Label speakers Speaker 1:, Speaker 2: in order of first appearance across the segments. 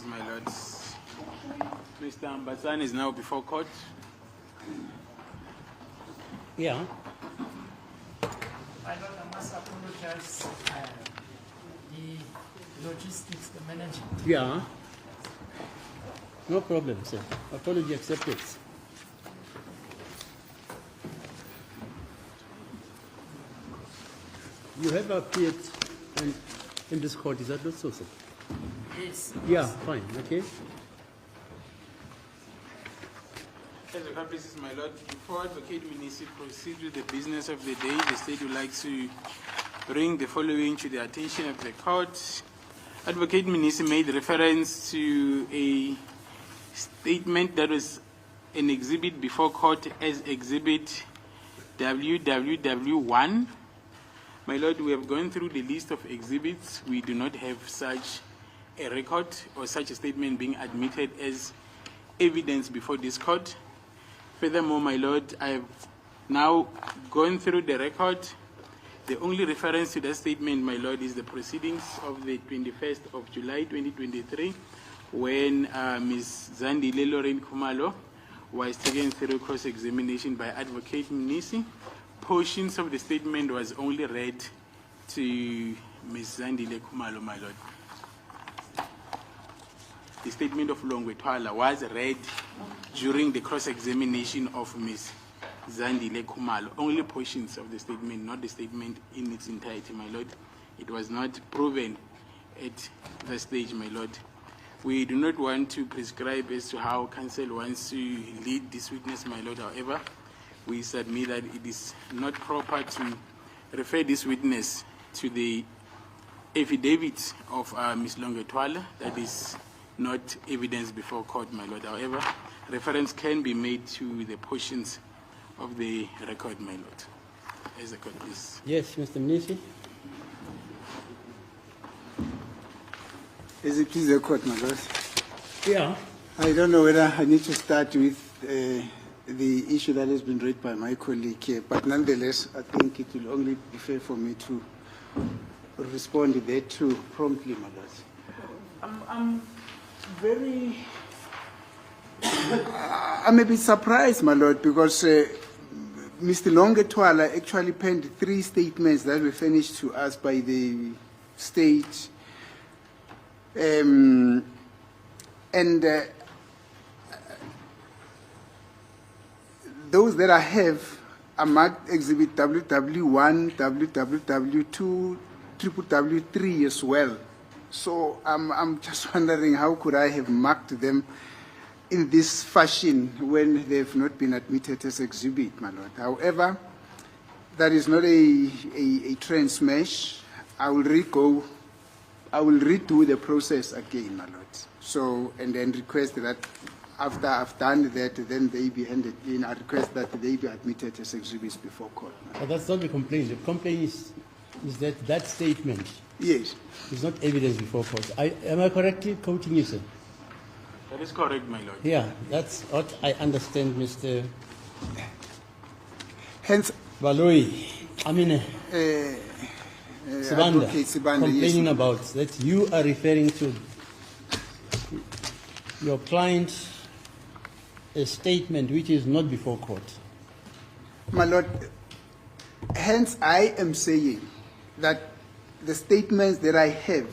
Speaker 1: cases, my lords. Mr. Ambasan is now before court.
Speaker 2: Yeah.
Speaker 3: My lord, I must apologize. The logistics, the management.
Speaker 2: Yeah. No problem, sir. Apology accepted. You have appeared in this court, is that not so, sir?
Speaker 3: Yes.
Speaker 2: Yeah, fine, okay.
Speaker 1: As the court pleases, my lord, before Advocate Munisi proceeds with the business of the day, the state would like to bring the following to the attention of the court. Advocate Munisi made reference to a statement that was an exhibit before court as exhibit WWW1. My lord, we have gone through the list of exhibits. We do not have such a record or such a statement being admitted as evidence before this court. Furthermore, my lord, I have now gone through the record. The only reference to that statement, my lord, is the proceedings of the 21st of July 2023 when Ms. Zandile Lorraine Khumalo was taken through cross-examination by Advocate Munisi. Portions of the statement was only read to Ms. Zandile Khumalo, my lord. The statement of Longwetwala was read during the cross-examination of Ms. Zandile Khumalo. Only portions of the statement, not the statement in its entirety, my lord. It was not proven at the stage, my lord. We do not want to prescribe as to how counsel wants to lead this witness, my lord. However, we submit that it is not proper to refer this witness to the affidavit of Ms. Longwetwala. That is not evidence before court, my lord. However, reference can be made to the portions of the record, my lord. As the court, please.
Speaker 2: Yes, Mr. Munisi.
Speaker 4: Is it please the court, my lord?
Speaker 2: Yeah.
Speaker 4: I don't know whether I need to start with the issue that has been raised by my colleague here, but nonetheless, I think it will only be fair for me to respond there too promptly, my lord. I'm very, I'm a bit surprised, my lord, because Mr. Longwetwala actually penned 3 statements that were furnished to us by the state. Those that I have are marked exhibit WW1, WWW2, WWW3 as well. So I'm just wondering how could I have marked them in this fashion when they've not been admitted as exhibit, my lord. However, that is not a train smash. I will redo the process again, my lord. So, and then request that after I've done that, then they be handed in. I request that they be admitted as exhibits before court.
Speaker 2: But that's not the complaint. The complaint is that that statement
Speaker 4: Yes.
Speaker 2: is not evidence before court. Am I correctly quoting you, sir?
Speaker 1: That is correct, my lord.
Speaker 2: Yeah, that's what I understand, Mr.
Speaker 4: Hence,
Speaker 2: Baloi. I mean, Sibanda,
Speaker 4: Advocate Sibanda,
Speaker 2: complaining
Speaker 4: yes.
Speaker 2: about that you are referring to your client's a statement which is not before court.
Speaker 4: My lord, hence I am saying that the statements that I have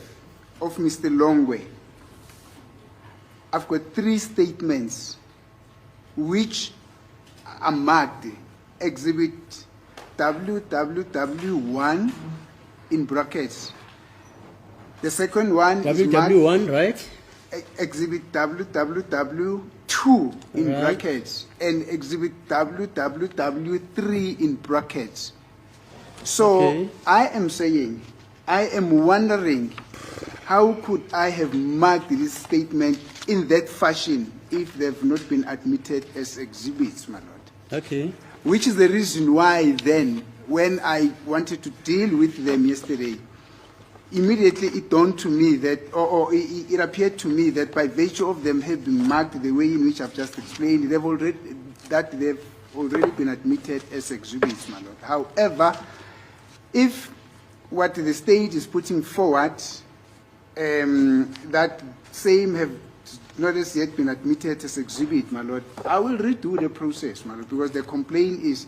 Speaker 4: of Mr. Longwe, I've got 3 statements which are marked exhibit WWW1 in brackets. The second one is marked
Speaker 2: WW1, right?
Speaker 4: exhibit WWW2 in
Speaker 2: Right.
Speaker 4: brackets and exhibit WWW3 in brackets. So
Speaker 2: Okay.
Speaker 4: I am saying, I am wondering how could I have marked this statement in that fashion if they've not been admitted as exhibits, my lord.
Speaker 2: Okay.
Speaker 4: Which is the reason why then, when I wanted to deal with them yesterday, immediately it dawned to me that, or it appeared to me that by virtue of them have been marked the way in which I've just explained, they've already been admitted as exhibits, my lord. However, if what the state is putting forward, that same have not as yet been admitted as exhibit, my lord. I will redo the process, my lord, because the complaint is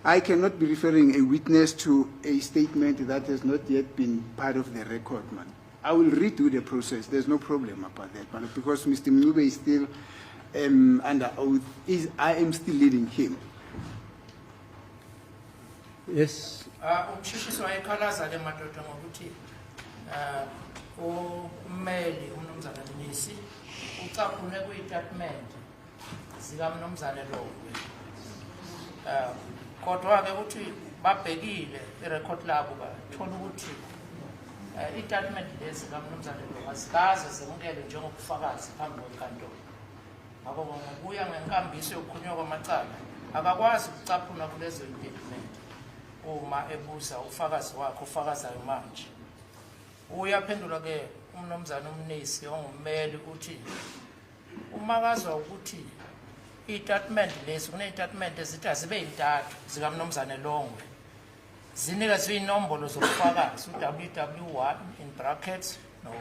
Speaker 4: I cannot be referring a witness to a statement that has not yet been part of the record, man. I will redo the process. There's no problem about that, my lord, because Mr. Mncube is still under oath. I am still leading him.
Speaker 2: Yes.
Speaker 3: Umshushiso wayekhalaza le madoda ngokuthi ummeli umnumzana Mnisi ucaphune kuyitatimende zikaMnumzane Longwe. Kodwa ke uthi babhekile irecord labo bathola ukuthi itatimende lezi kaMnumzane Longwe asikaze zemukele njengobufakazi phambi kwenkantolo. Ngakho ngokuya ngenkambiso yokukhulunywa kwamacala akakwazi ukucaphuna kulezo impediment uma ebuza ufakazi wakhe ufakazayo manje. Uyaphendula ke umnumzana uMnisi ongummeli uthi umakazwa ukuthi itatimende lezi kuneyitatimende ezithi azibe yintathu zikaMnumzane Longwe zinikezwe inombolo zobufakazi uWW1 in brackets no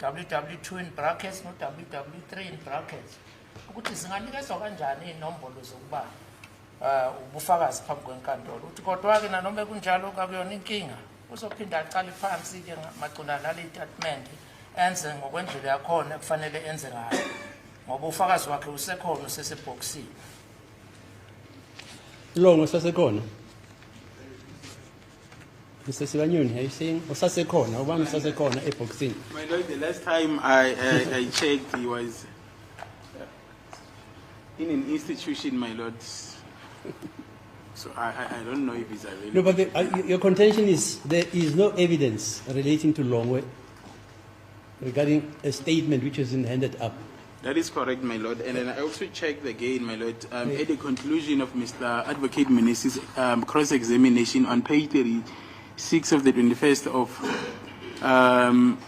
Speaker 3: WW2 in brackets no WW3 in brackets ukuthi zinganikezwa kanjani inombolo zokuba ubufakazi phambi kwenkantolo. Uthi kodwa ke nanoma kunjalo kakuyona inkinga uzophinda aqale phansi ke macuna nale itatimende enze ngokwendlela yakhona kufanele enze ngayo ngoba ufakazi wakhe usekhona useseboxini.
Speaker 2: Longwe sasekhona. Mr. Sibanyoni, are you saying usasekhona ubani usasekhona eboxini?
Speaker 1: My lord, the last time I checked, he was in an institution, my lord. So I don't know if he's available.
Speaker 2: No, but your contention is there is no evidence relating to Longwe regarding a statement which was handed up.
Speaker 1: That is correct, my lord. And then I also checked again, my lord, at the conclusion of Mr. Advocate Mnisi's cross-examination on page 36 of the 21st of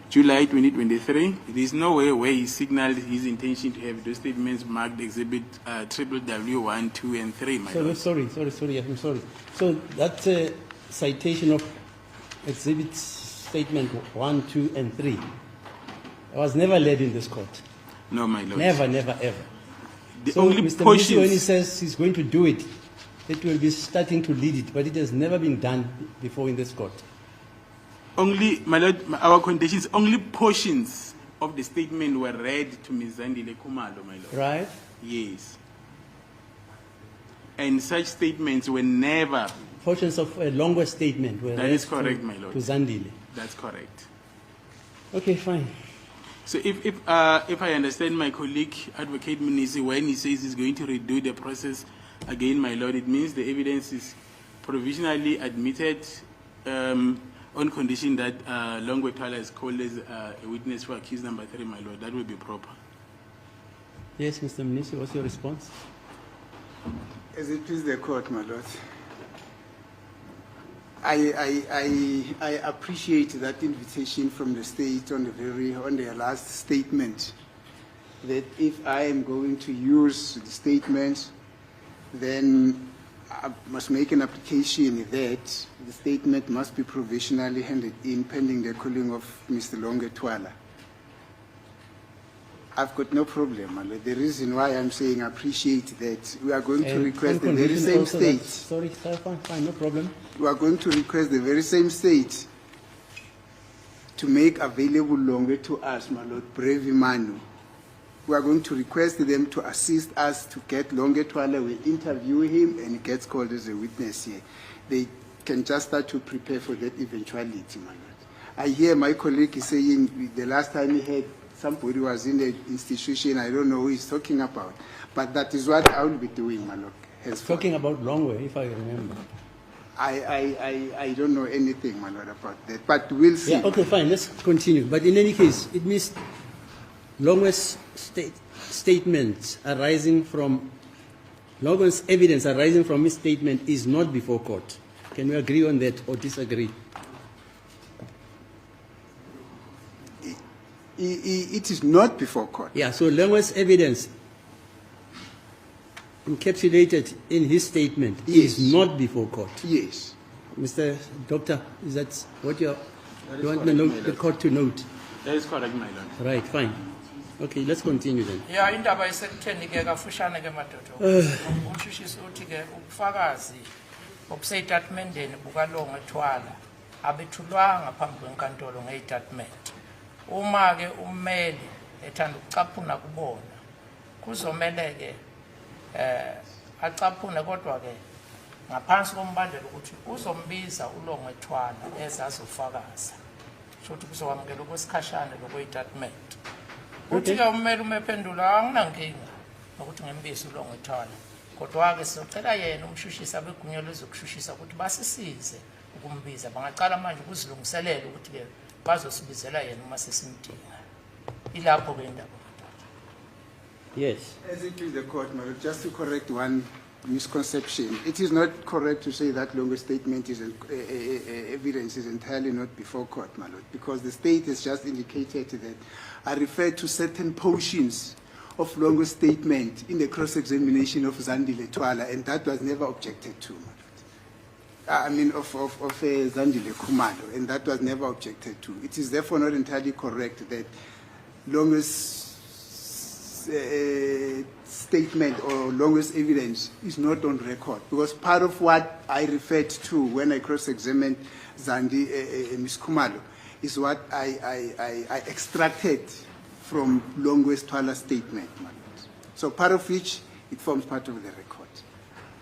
Speaker 1: July 2023, there is no way where he signaled his intention to have those statements marked exhibit WW1, 2, and 3, my lord.
Speaker 2: Sorry, I'm sorry. So that citation of exhibit statement 1, 2, and 3 was never led in this court.
Speaker 1: No, my lord.
Speaker 2: Never, ever.
Speaker 1: The
Speaker 2: So
Speaker 1: only
Speaker 2: Mr.
Speaker 1: portions...
Speaker 2: Mnisi, when he says he's going to do it, it will be starting to lead it, but it has never been done before in this court.
Speaker 1: Only, my lord, our conditions, only portions of the statement were read to Ms. Zandile Khumalo, my lord.
Speaker 2: Right?
Speaker 1: Yes. And such statements were never...
Speaker 2: Portions of a longer statement were
Speaker 1: That
Speaker 2: read
Speaker 1: is correct, my lord.
Speaker 2: to Zandile.
Speaker 1: That's correct.
Speaker 2: Okay, fine.
Speaker 1: So if I understand my colleague, Advocate Mnisi, when he says he's going to redo the process again, my lord, it means the evidence is provisionally admitted on condition that Longwe Twala is called as a witness for accused number 3, my lord. That will be proper.
Speaker 2: Yes, Mr. Mnisi, what's your response?
Speaker 4: As it please the court, my lord. I appreciate that invitation from the state on their last statement, that if I am going to use the statement, then I must make an application that the statement must be provisionally handed in pending the calling of Mr. Longwe Twala. I've got no problem, my lord. The reason why I'm saying I appreciate that, we are going to
Speaker 2: And
Speaker 4: request
Speaker 2: on
Speaker 4: the very
Speaker 2: condition
Speaker 4: same
Speaker 2: also
Speaker 4: state.
Speaker 2: that- Sorry, sir, fine, no problem.
Speaker 4: We are going to request the very same state to make available Longwe to us, my lord, Brevi Manu. We are going to request them to assist us to get Longwe Twala. We interview him and he gets called as a witness here. They can just start to prepare for that eventuality, my lord. I hear my colleague is saying the last time he had somebody was in the institution, I don't know who he's talking about. But that is what I will be doing, my lord. henceforth.
Speaker 2: Talking about Longwe, if I remember.
Speaker 4: I don't know anything, my lord, about that. But we'll see.
Speaker 2: Yeah, okay, fine, let's continue. But in any case, it means Longwe's statements arising from, Longwe's evidence arising from his statement is not before court. Can we agree on that or disagree?
Speaker 4: It is not before court.
Speaker 2: Yeah, so Longwe's evidence encapsulated in his statement
Speaker 4: Yes.
Speaker 2: is not before court.
Speaker 4: Yes.
Speaker 2: Mr. Doctor, is that what you want
Speaker 1: correct,
Speaker 2: the
Speaker 1: my
Speaker 2: the
Speaker 1: lord.
Speaker 2: court to note?
Speaker 1: That is correct, my lord.
Speaker 2: Right, fine. Okay, let's continue then.
Speaker 3: ya indaba isekutheni ke kafushane ke madoda umshushisi uthi ke ubufakazi obuseyitatimendeni bukalongo ethwala abethulwanga phambi kwenkantolo ngeyitatimende. Uma ke ummeli ethanda ukucaphuna kubona kuzomele ke acaphune kodwa ke ngaphansi kombandela ukuthi uzombiza ulongo ethwala ezazofakaza shothi kuzokwamukela okwesikhashana lokweyitatimende. Uthi ke ummeli umephendula anginankinga nokuthi ngimbize ulongo ethwala kodwa ke sizocela yena umshushisi abegunya lezokushushisa ukuthi basisize ukumbiza bangaqala manje ukuzilungiselela ukuthi ke bazosibizela yena uma sesimdinga. Ilapho ke indaba.
Speaker 2: Yes.
Speaker 4: As it is the court, my lord, just to correct one misconception, it is not correct to say that longer statement is evidence is entirely not before court, my lord, because the state has just indicated that I refer to certain portions of longer statement in the cross-examination of Zandile Twala, and that was never objected to, my lord. I mean, of Zandile Khumalo, and that was never objected to. It is therefore not entirely correct that longest statement or longest evidence is not on record, because part of what I referred to when I cross-examined Zandi, Ms. Khumalo, is what I extracted from longest Twala statement. So part of which it forms part of the record.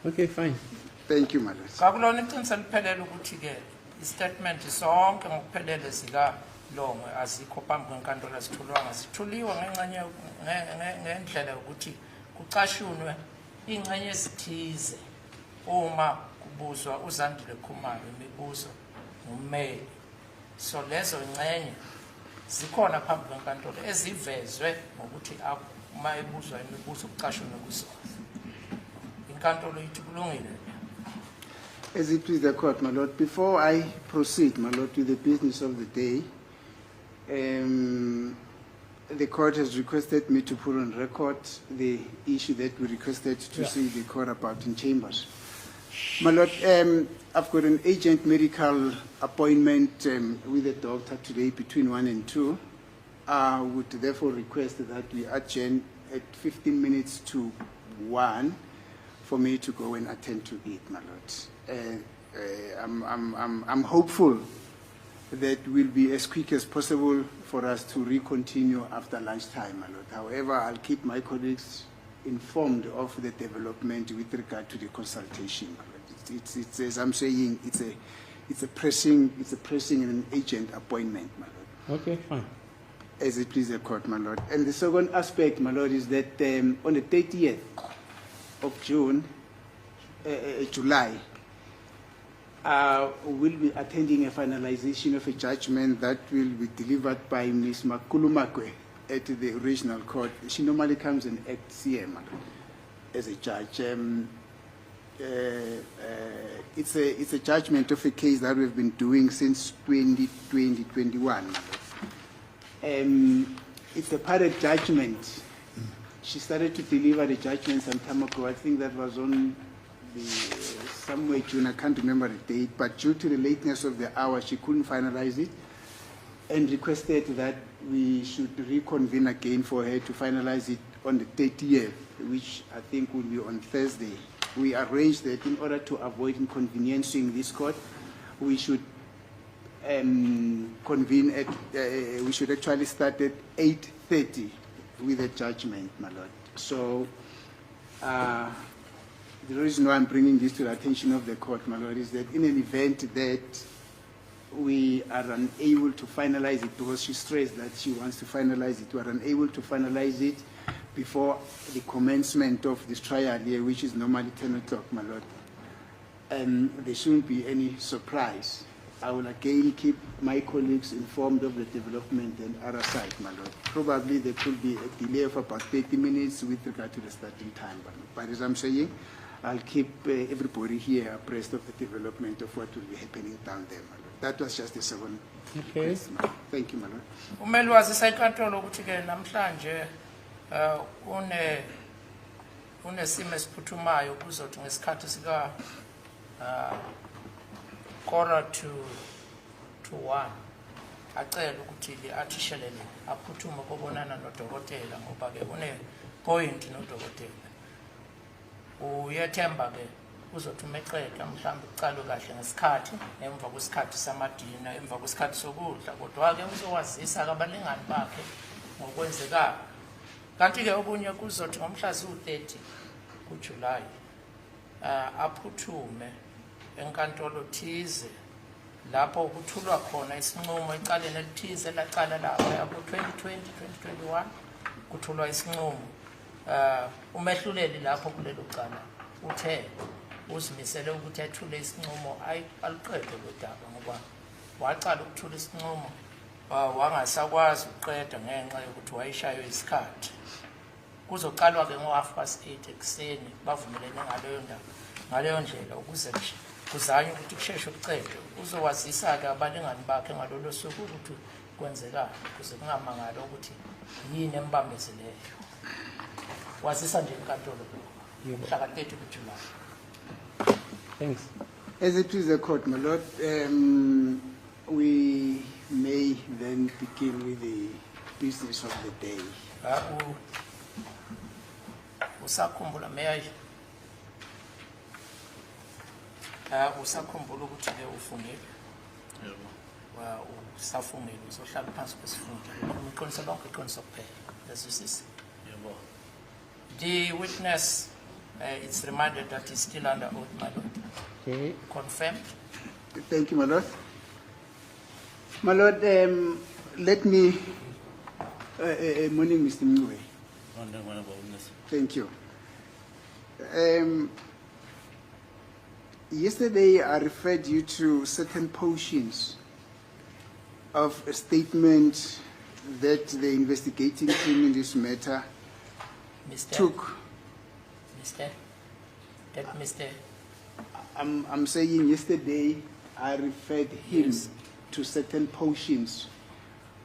Speaker 2: Okay, fine.
Speaker 4: Thank you, Madam.
Speaker 3: Kakulona iqiniso eliphelele ukuthi ke istatement sonke ngokuphelele sika Longwe azikho phambi kwenkantolo zithulwanga zithuliwe ngenxenye ngendlela ukuthi kucashunwe ingxenye ezithize uma kubuzwa uZandile Khumalo imibuzo ngummeli. So lezo ingxenye zikhona phambi kwenkantolo ezivezwe ngokuthi uma ebuzwa imibuzo kucashunwe kuzona. Inkantolo ithi kulungile.
Speaker 4: As it please the court, my lord, before I proceed, my lord, to the business of the day, the court has requested me to put on record the issue that we requested to see the court about in chambers. My lord, I've got an agent medical appointment with the doctor today between 1 and 2. I would therefore request that we adjourn at 15 minutes to 1 for me to go and attend to it, my lord. I'm hopeful that will be as quick as possible for us to recontinue after lunchtime, my lord. However, I'll keep my colleagues informed of the development with regard to the consultation, my lord. It's as I'm saying, it's a pressing and an agent appointment, my lord.
Speaker 2: Okay, fine.
Speaker 4: As it pleases the court, my lord. And the second aspect, my lord, is that on the 30th of July, will be attending a finalization of a judgment that will be delivered by Ms. Makulumakwe at the regional court. She normally comes and acts here as a judge. It's a judgment of a case that we've been doing since 2021. It's a pilot judgment. She started to deliver the judgment some time ago. I think that was on somewhere June, I can't remember the date, but due to the lateness of the hour, she couldn't finalize it and requested that we should reconvene again for her to finalize it on the 30th, which I think will be on Thursday. We arranged that in order to avoid inconveniencing this court, we should convene at, we should actually start at 8:30 with the judgment, my lord. So, the reason why I'm bringing this to the attention of the court, my lord, is that in an event that we are unable to finalize it, because she stressed that she wants to finalize it, we are unable to finalize it before the commencement of this trial here, which is normally 10 o'clock, my lord. And there shouldn't be any surprise. I will again keep my colleagues informed of the development and other side, my lord. Probably there could be a delay of about 30 minutes with regard to the starting time, but as I'm saying, I'll keep everybody here abreast of the development of what will be happening down there, my lord. That was just a second.
Speaker 2: Okay.
Speaker 4: Request, my lord. Thank you, my lord.
Speaker 3: Umeli wazisa inkantolo ukuthi ke namhlanje unesimo esiphuthumayo kuzothi ngesikhathi sika quarter to 1 acela ukuthi le-artishelele aphuthume kobonana nodokotela ngoba ke une-point nodokotela. Uyethemba-ke uzothi uma eqeda mhlawumbe kucalwe kahle ngesikhathi emva kwesikhathi samadina emva kwesikhathi sokudla kodwa-ke uzowazisa-ke abalingani bakhe ngokwenzekayo. Kanti-ke okunye kuzothi ngomhla ziwu-30 kuJulayi aphuthume enkantolo thize lapho kuthulwa khona isinqumo ecaleni elithize lacala lapha ku-2020 2021 kuthulwa isinqumo. Umehluleli lapho kulelo cala uthe uzimisele ukuthi ethule isinqumo aliqede lo daba ngoba wacala ukuthula isinqumo wangasakwazi ukuqeda ngenxa yokuthi wayeshaywe isikhathi. Kuzoqalwa-ke ngo-8:30 ekuseni bavumelene ngaleyo ndlela ukuze kuzanywe ukuthi kusheshe kucedwe. Uzowazisa-ke abalingani bakhe ngalolo suku ukuthi kwenzekani ukuze kungamangala ukuthi yini embambezileyo. Wazisa nje inkantolo mhla ka-30 kuJulayi.
Speaker 2: Thanks.
Speaker 4: As it is the court, my lord, we may then begin with the business of the day.
Speaker 3: Usakhumbula meya usakhumbula ukuthi ke ufungile? Yebo. Usafungile uzohlala phansi kwesifunda. Uqinisa lonke iqiniso kuphela. Lesisisi. Yebo. The witness it's reminded that he's still under oath, my lord.
Speaker 2: Okay.
Speaker 3: Confirmed.
Speaker 4: Thank you, my lord. My lord, let me morning, Mr. Mwe. Thank you. Yesterday, I referred you to certain portions of a statement that the investigating team in this matter took. I'm saying yesterday, I referred him to certain portions,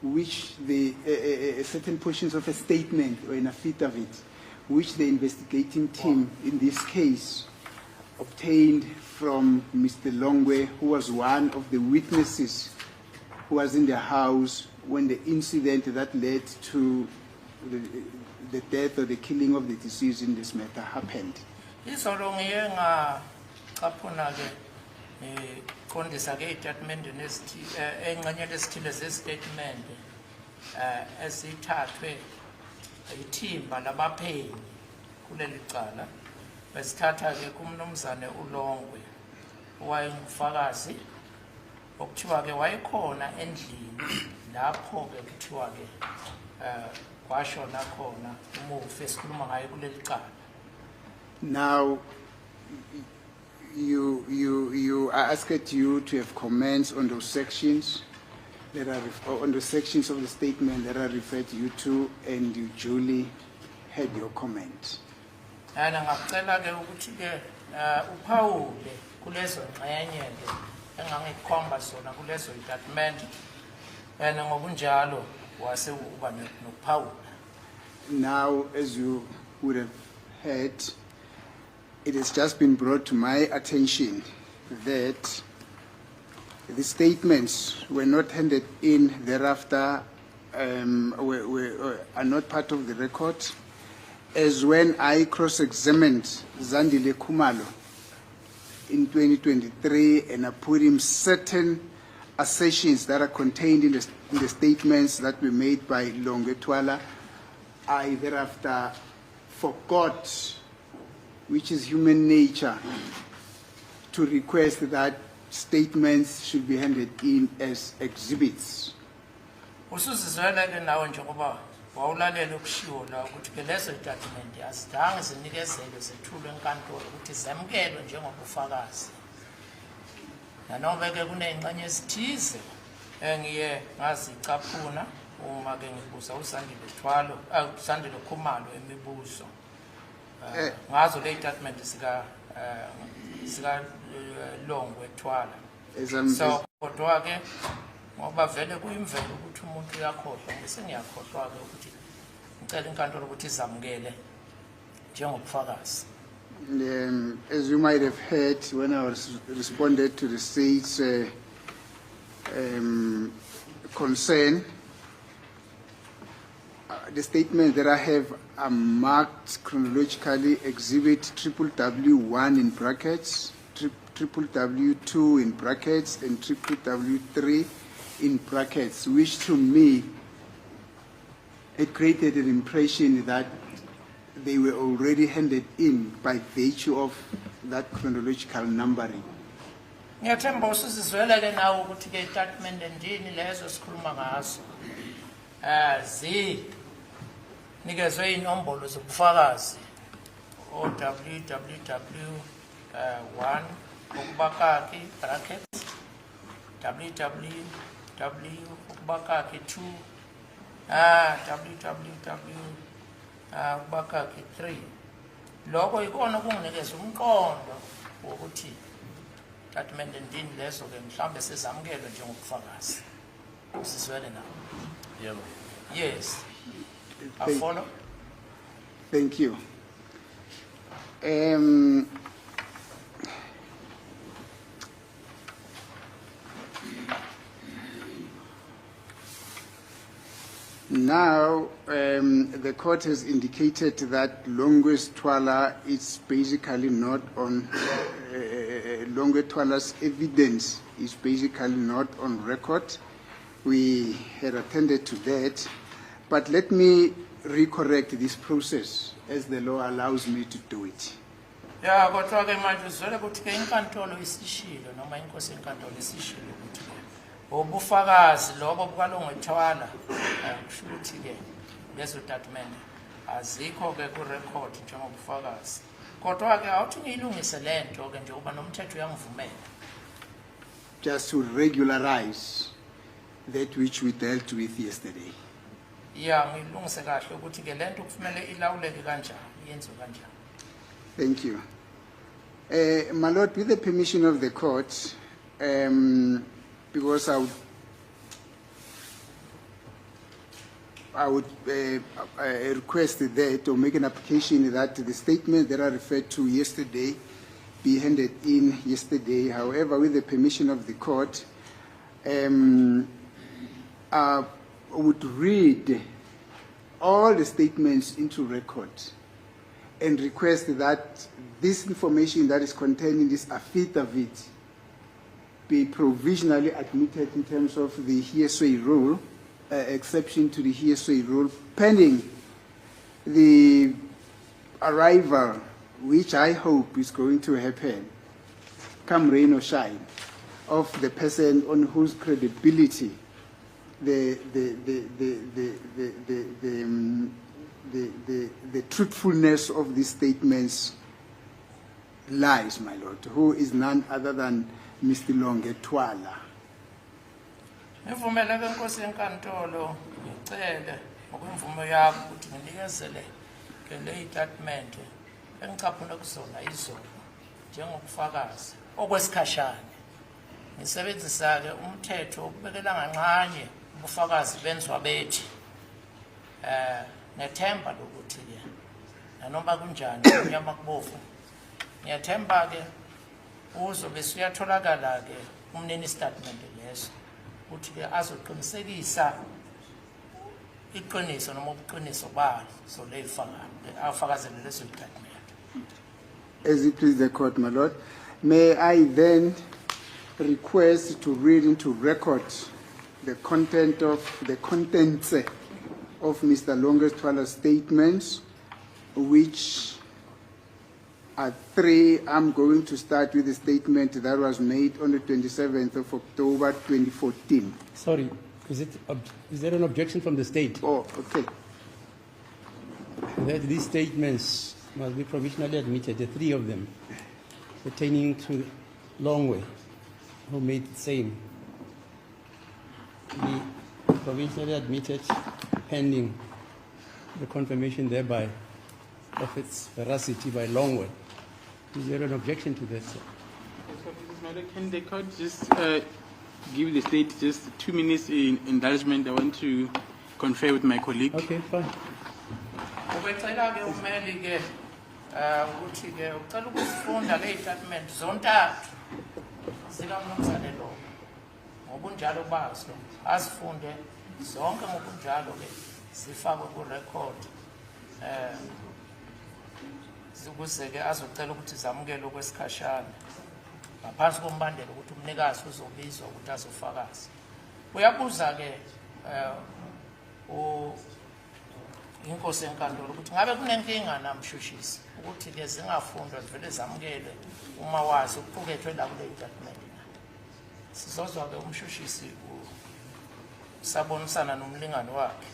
Speaker 4: which certain portions of a statement or an affidavit, which the investigating team in this case obtained from Mr. Longwe, who was one of the witnesses who was in the house when the incident that led to the death or the killing of the deceased in this matter happened.
Speaker 3: Qondisa ke statement engxenye lesithile ze-statement esithathwe ithimba labaphenyi kuleli cala besithatha ke kumnumzane uLongwe owayengufakazi okuthiwa ke wayekhona endlini lapho ke kuthiwa ke kwashona khona umufi esikhuluma ngaye kuleli cala.
Speaker 4: Now I asked you to have comments on those sections that are on the sections of the statement that I referred you to, and you duly had your comment.
Speaker 3: And ngicela ke ukuthi ke uphawule kulezo ngxenye ke engangikhomba sona kulezo statement and ngokunjalo wase uba nokuphawula.
Speaker 4: Now, as you would have heard, it has just been brought to my attention that the statements were not handed in thereafter, are not part of the record, as when I cross-examined Zandile Khumalo in 2023 and I put him certain assertions that are contained in the statements that were made by Longwe Twala, I thereafter forgot, which is human nature, to request that statements should be handed in as exhibits.
Speaker 3: Usuzizwela ke nawe njengoba wawulalela ukushiwo la ukuthi ke lezo statement azidanga zinikezelwe zethulwe enkantolo ukuthi zemkelwe njengobufakazi. Nanobe ke kunengxenye ezithize engiye ngazicaphuna uma ke ngibuza uSandile Khumalo emibuzo. Ngazo le statement sika Longwe Twala. So kodwa ke ngoba vele kuyimvelo ukuthi umuntu uyakhohlwa bese ngiyakhohlwa ke ukuthi ngicela inkantolo ukuthi izamukele njengobufakazi.
Speaker 4: As you might have heard when I responded to the state's concern, the statements that I have are marked chronologically exhibit WW1 in brackets, WW2 in brackets, and WW3 in brackets, which to me, it created an impression that they were already handed in by virtue of that chronological numbering.
Speaker 3: Ngiyathemba usizizwele ke nawe ukuthi ke itatimende ndini lezo sikhuluma ngazo. Nikezwe inombolo zobufakazi WWW1 ukubakaki brackets WWW ukubakaki 2 WWW ukubakaki 3 lokho ikona kunginikeza umqondo wokuthi itatimende ndini lezo ke mhlambe sezamukelo njengobufakazi. Usizwele nawe.
Speaker 5: Yebo.
Speaker 3: Yes. I follow.
Speaker 4: Thank you. Now, the court has indicated that Longwes Twala is basically not on, Longwes Twala's evidence is basically not on record. We had attended to that. But let me recorrect this process as the law allows me to do it.
Speaker 3: Ya kodwa ke manje uzwele ukuthi ke inkantolo isishilo noma inkosi yenkantolo isishilo ukuthi ke ubufakazi lobo bukaLongwethwala kusho ukuthi ke lezo statement azikho ke ku record njengobufakazi. Kodwa ke awuthi ngiyilungise lento ke nje uba nomthetho uyangivumela.
Speaker 4: Just to regularize that which we dealt with yesterday.
Speaker 3: Yeah, ngilungise kahle ukuthi ke lento kufanele ilawuleke kanjani, yenziwe kanjani.
Speaker 4: Thank you. My Lord, with the permission of the court, because I would request that or make an application that the statements that I referred to yesterday be handed in yesterday. However, with the permission of the court, I would read all the statements into record and request that this information that is contained in this affidavit be provisionally admitted in terms of the hearsay rule, exception to the hearsay rule, pending the arrival, which I hope is going to happen, come rain or shine, of the person on whose credibility the truthfulness of these statements lies, my Lord, who is none other than Mr. Longwethwala.
Speaker 3: Ngivumela ke inkosi yenkantolo ngicele ngokwemvumo yakho ukuthi nginikezele ke le statement engicaphuna kusona izolo njengobufakazi okwesikhashana. Ngisebenzisa ke umthetho ukubekela ngancane ubufakazi benziwa bethi nethemba lokuthi ke noma kunjani unyama kubofu ngiyathemba ke uzobe siyatholakala ke umnini statement leso ukuthi ke azoqinisekisa iqiniso noma ubuqiniso balo so leyifakazi afakazele leso statement.
Speaker 4: As it please the court, my Lord, may I then request to read into record the contents of Mr. Longwethwala's statements, which are 3. I'm going to start with the statement that was made on the 27th of October 2014.
Speaker 2: Sorry, is there an objection from the state?
Speaker 4: Oh, okay.
Speaker 2: That these statements must be provisionally admitted, the 3 of them, pertaining to Longway, who made the same, be provisionally admitted pending the confirmation thereby of its veracity by Longway. Is there an objection to that, sir?
Speaker 1: Can the court just give the state just 2 minutes in indulgement? I want to confer with my colleague.
Speaker 2: Okay, fine.
Speaker 3: Ubecela ke umeli ke ukuthi ke ucela ukufunda le statement zontathu zikaMnumzane lo ngobunjalo bazo azifunde zonke ngobunjalo ke zifakwe ku-record ukuze ke azocela ukuthi zamukelwe kwesikhashana ngaphansi kombandela ukuthi umnikazi uzobizwa ukuthi azofakaza. Uyabuza ke inkosi enkantolo ukuthi ngabe kunenkinga namshushisi ukuthi ke zingafundwa zivele zamukele uma wazi ukuqukethwe la kule document. Sizozwa ke umshushisi sabonisana nomlingani wakhe.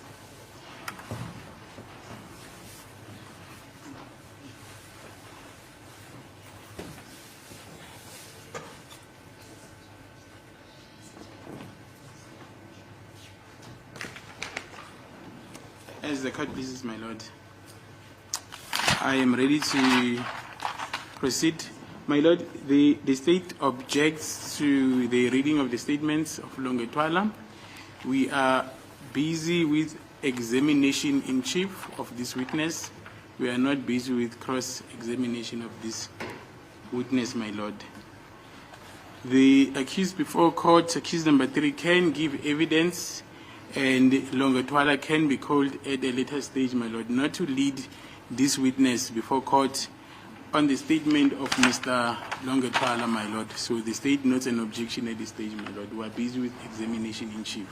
Speaker 1: As the court pleases, my lord, I am ready to proceed. My lord, the state objects to the reading of the statements of Longwetwala. We are busy with examination in chief of this witness. We are not busy with cross-examination of this witness, my lord. The accused before court, accused number 3, can give evidence, and Longwetwala can be called at a later stage, my lord, not to lead this witness before court on the statement of Mr. Longwetwala, my lord. So the state notes an objection at this stage, my lord. We are busy with examination in chief.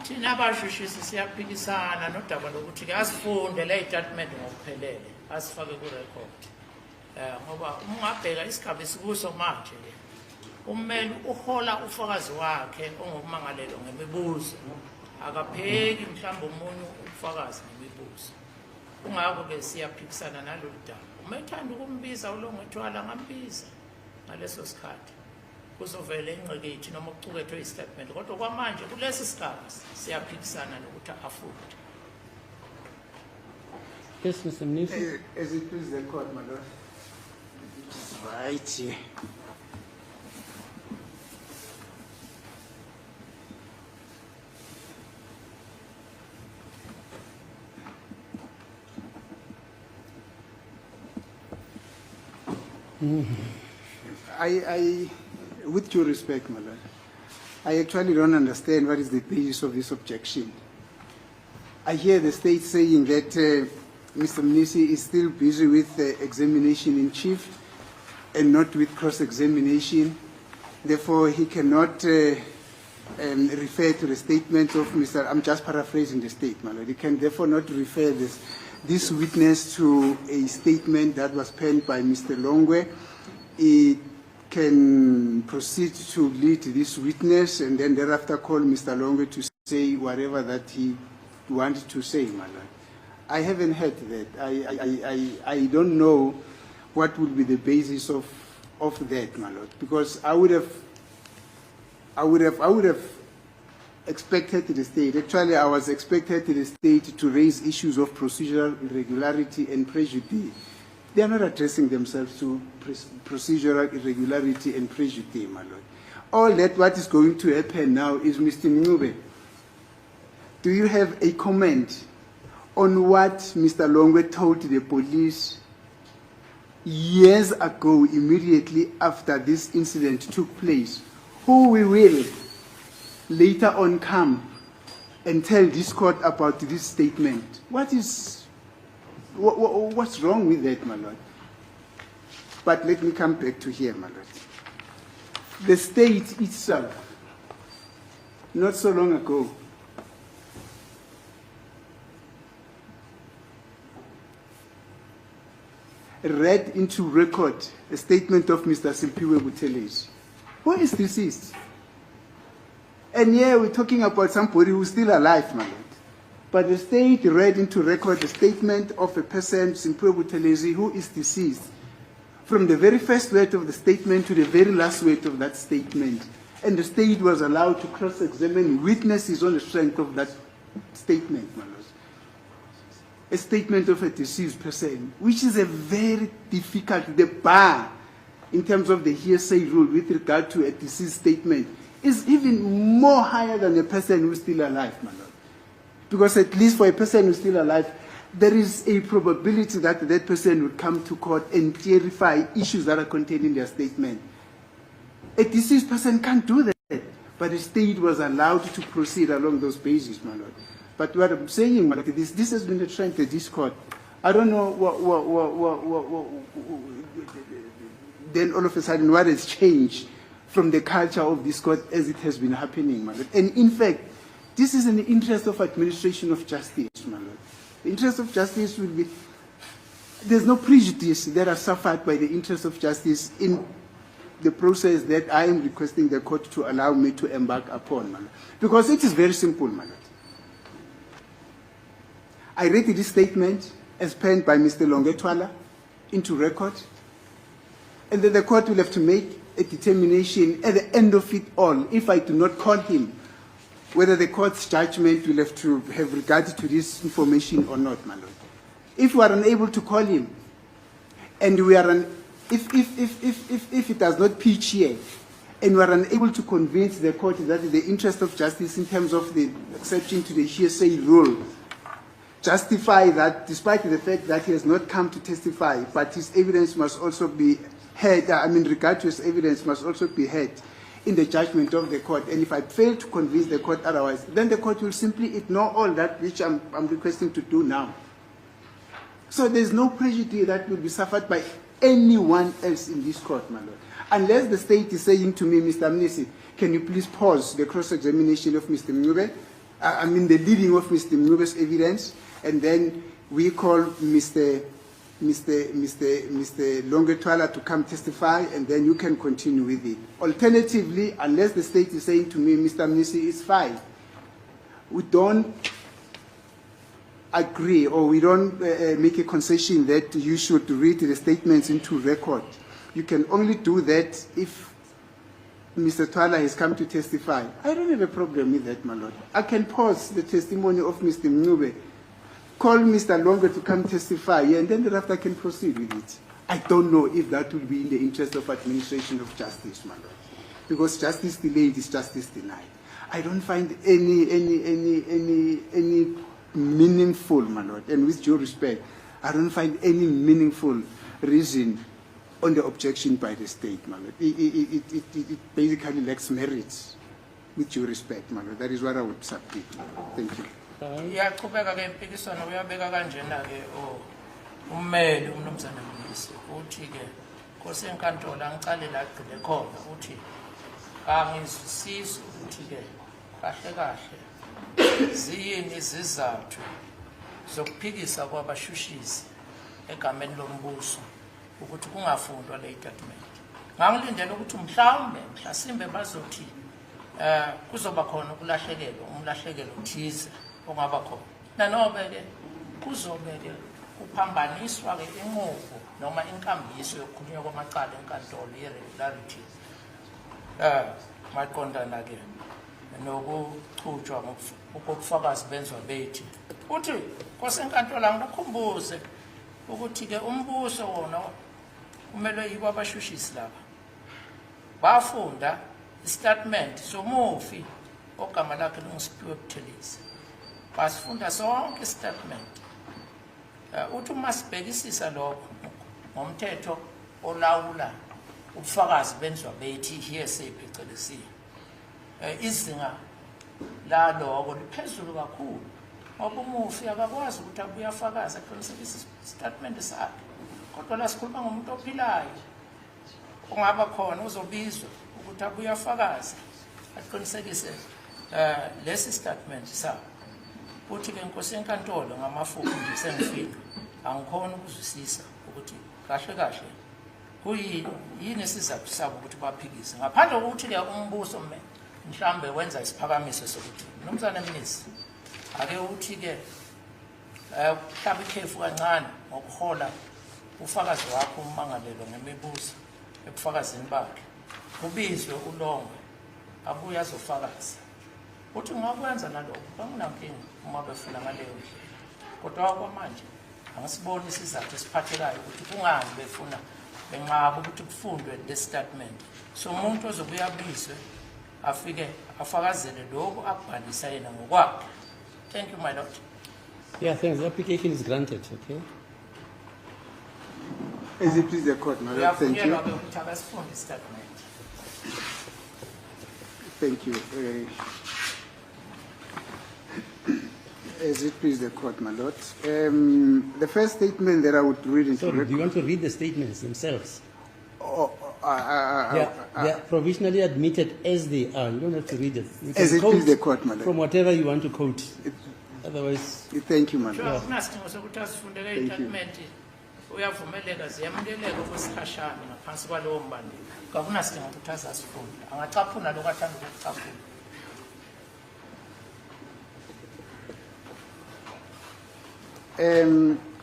Speaker 3: Thina abashushisi siyaphikisana nodaba lokuthi ke asifunde le statement ngokuphelele asifake ku record. Ngoba ungabheka isigaba esikuso manje ke ummeli uhola ufakazi wakhe ongokumangalelo ngemibuzo akapheki mhlawumbe umunye ufakazi ngemibuzo. Ungakho ke siyaphikisana nalolu daba. Uma ethanda ukumbiza uLongwetwala ngambiza ngaleso sikhathi kuzovela ingcekethi noma ukucukethwe istatement, kodwa kwamanje kulesi sigaba siyaphikisana nokuthi afunde.
Speaker 2: Yes, Mr. Mnisi.
Speaker 4: As it pleases the court, my lord.
Speaker 2: Right.
Speaker 4: I, with due respect, my lord, I actually don't understand what is the basis of this objection. I hear the state saying that Mr. Mnisi is still busy with the examination in chief and not with cross-examination. Therefore, he cannot refer to the statement of Mr. I'm just paraphrasing the statement. He can therefore not refer this witness to a statement that was penned by Mr. Longwe. He can proceed to lead this witness and then thereafter call Mr. Longwe to say whatever that he wanted to say, my lord. I haven't heard that. I don't know what would be the basis of that, my lord, because I would have expected the state. Actually, I was expected the state to raise issues of procedural irregularity and prejudice. They are not addressing themselves to procedural irregularity and prejudice, my lord. All that what is going to happen now is, Mr. Ncube, do you have a comment on what Mr. Longwe told the police years ago, immediately after this incident took place, who we will later on come and tell this court about this statement? What's wrong with that, my lord? But let me come back to here, my lord. The state itself, not so long ago, read into record a statement of Mr. Simphiwe Buthelezi, who is deceased. And here we're talking about somebody who's still alive, my lord. But the state read into record a statement of a person, Simphiwe Buthelezi, who is deceased, from the very first word of the statement to the very last word of that statement. And the state was allowed to cross-examine witnesses on the strength of that statement, my lord. A statement of a deceased person, which is a very difficult, the bar in terms of the hearsay rule with regard to a deceased statement is even more higher than a person who's still alive, my lord. Because at least for a person who's still alive, there is a probability that that person would come to court and clarify issues that are contained in their statement. A deceased person can't do that. but the state was allowed to proceed along those bases, my lord. But what I'm saying, my lord, this has been a trend to this court. I don't know then all of a sudden what has changed from the culture of this court as it has been happening, my lord. And in fact, this is in the interest of administration of justice, my lord. The interest of justice will be, there's no prejudice that are suffered by the interest of justice in the process that I am requesting the court to allow me to embark upon, my lord. Because it is very simple, my lord. I read this statement as penned by Mr. Longetwala into record, and then the court will have to make a determination at the end of it all, if I do not call him, whether the court's judgment will have to have regard to this information or not, my lord. If we are unable to call him, and we are if it does not pitch here, and we are unable to convince the court that the interest of justice in terms of the exception to the hearsay rule justify that, despite the fact that he has not come to testify, but his evidence must also be heard, regard to his evidence must also be heard in the judgment of the court. And if I fail to convince the court otherwise, then the court will simply ignore all that which I'm requesting to do now. So there's no prejudice that will be suffered by anyone else in this court, my lord. Unless the state is saying to me, Mr. Mnisi, can you please pause the cross-examination of Mr. Mncube? The leading of Mr. Mnube's evidence, and then we call Mr. Longetwala to come testify, and then you can continue with it. Alternatively, unless the state is saying to me, Mr. Mnisi, it's fine, we don't agree, or we don't make a concession that you should read the statements into record. You can only do that if Mr. Twala has come to testify. I don't have a problem with that, my lord. I can pause the testimony of Mr. Mncube, call Mr. Longe to come testify, and then thereafter I can proceed with it. I don't know if that will be in the interest of administration of justice, my lord. Because justice delayed is justice denied. I don't find any meaningful, my lord, and with due respect, I don't find any meaningful reason on the objection by the state, my lord. It basically lacks merits, with due respect, my lord. That is what I would submit. Thank you.
Speaker 3: Iyaqhubeka ke impikiswano uyabeka kanjena ke ummeli umnumzana Mnisi uthi ke Nkosi enkantolo angicale la gcile khona uthi angizwisisi ukuthi ke kahle kahle ziyini izizathu zokuphikisa kwabashushisi egameni lombuso ukuthi kungafundwa le statement. Ngangilindele ukuthi mhlasimbe bazothi kuzoba khona ukulahlekelwa umlahlekelo othize ongaba khona. Nanobe ke kuzobe ke kuphambaniswa ke inqubo noma inkambiso yokukhulunywa kwamacala enkantolo ye-regularity maqondana ke nokuchutshwa ngokufakazi benzwa bethi. Uthi Nkosi enkantolo angikhumbuze ukuthi ke umbuso wona umelwe yibo abashushisi laba bafunda istatement somufi ogama lakhe lunguSiphiwe Buthelezi. Basifunda sonke istatement. Uthi uma sibhekisisa lokho ngomthetho olawula ubufakazi benzwa bethi hearsay phecelezi, izinga laloko liphezulu kakhulu ngoba umufi akakwazi ukuthi abuye afakaze aqinisekise istatement sakhe. Kodwa la sikhuluma ngomuntu ophilayo ongaba khona uzobizwa ukuthi abuye afakaze aqinisekise lesi statement sakhe. Uthi ke Nkosi enkantolo ngamafuku nje sengifika angikhona ukuzwisisa ukuthi kahle kahle kuyini isizathu sabo ukuthi baphikise ngaphandle kokuthi ke umbuso mhlambe wenza isiphakamiso sokuthi nomzana Mnisi ake uthi ke mhlawumbe ikhefu kancane ngokuhola ufakazi wakho umangalelo ngemibuzo ebufakazini bakhe kubizwe uLonge abuye azofakaza. Uthi ngakwenza nalokho banginankinga uma befuna ngaleyo ndlela. Kodwa kwamanje angisiboni isizathu esiphathekayo ukuthi kungani befuna benqaba ukuthi kufundwe le statement. So umuntu ozobuya abizwe afike afakazele lokho akubhalisa yena ngokwakhe. Thank you, my lord.
Speaker 2: Yeah, thanks. The application is granted, okay?
Speaker 4: As it please the court, my lord. Thank you. Thank you. As it please the court, my lord. The first statement that I would read into
Speaker 2: Sorry, do you want to read the statements themselves?
Speaker 4: Oh,
Speaker 2: They are provisionally admitted as they are. You don't have to read it. You can
Speaker 4: As it
Speaker 2: quote
Speaker 4: please the court, my lord.
Speaker 2: from whatever you want to quote. Otherwise,
Speaker 4: Thank you, my lord.
Speaker 3: Sure, akunasidingo sokuthi asifundele itatimenti uyavumeleka ziyamukeleka okwesikhashana ngaphansi kwalowo mbandela. Akunasidingo ukuthi azasifunde. Angacaphuna lokho athanda ukucaphuna.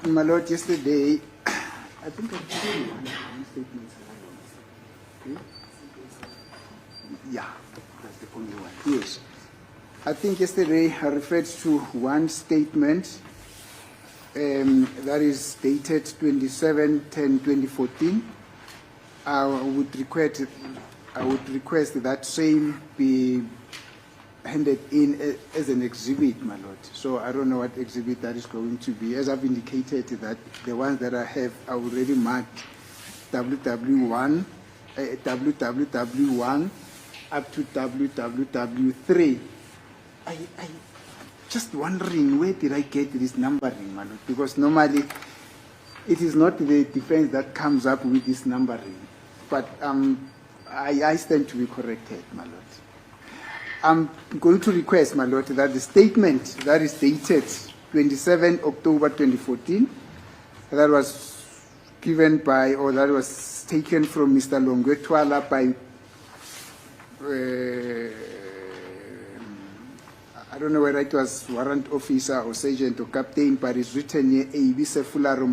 Speaker 4: My lord, yesterday, I think I told you one statement. Okay? Yeah, that's the only one. Yes. I think yesterday I referred to one statement that is dated 27/10/2014. I would request that same be handed in as an exhibit, my lord. So I don't know what exhibit that is going to be. As I've indicated, that the ones that I have are already marked WW1 up to WWW3. I just wondering, where did I get this numbering, my lord? Because normally it is not the defense that comes up with this numbering. But I stand to be corrected, my lord. I'm going to request, my lord, that the statement that is dated 27 October 2014, that was given by, or that was taken from Mr. Longwetwala by, I don't know whether it was warrant officer or sergeant or captain, but it's written here, A.B. Sefularo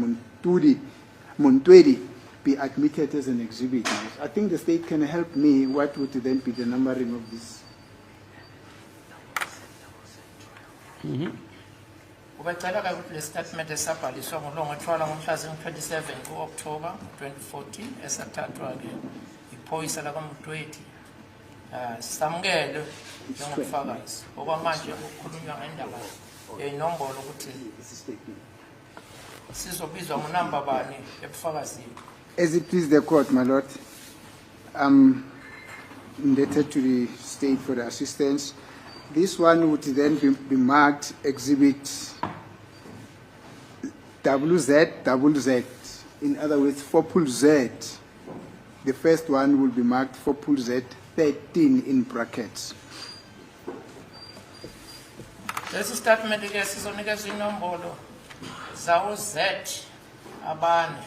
Speaker 4: Montwedi, be admitted as an exhibit. I think the state can help me. What would then be the numbering of this?
Speaker 3: Ubecela ke ukuthi le statement esabhaliswa nguLongwetwala ngomhla zing-27 ku-October 2014 esathathwa ke iphoyisa lakwaMdweti samukele njengobufakazi. Okwamanje kukhulunywa ngendaba yenombolo ukuthi sizobizwa ngunamba bani ebufakazini.
Speaker 4: As it please the court, my lord, I'm indebted to the state for the assistance. This one would then be marked exhibit WZ. In other words, 4Z. The first one will be marked 4Z 13 in brackets.
Speaker 3: Lesi statement ke sizonikeza inombolo zawo Z abane.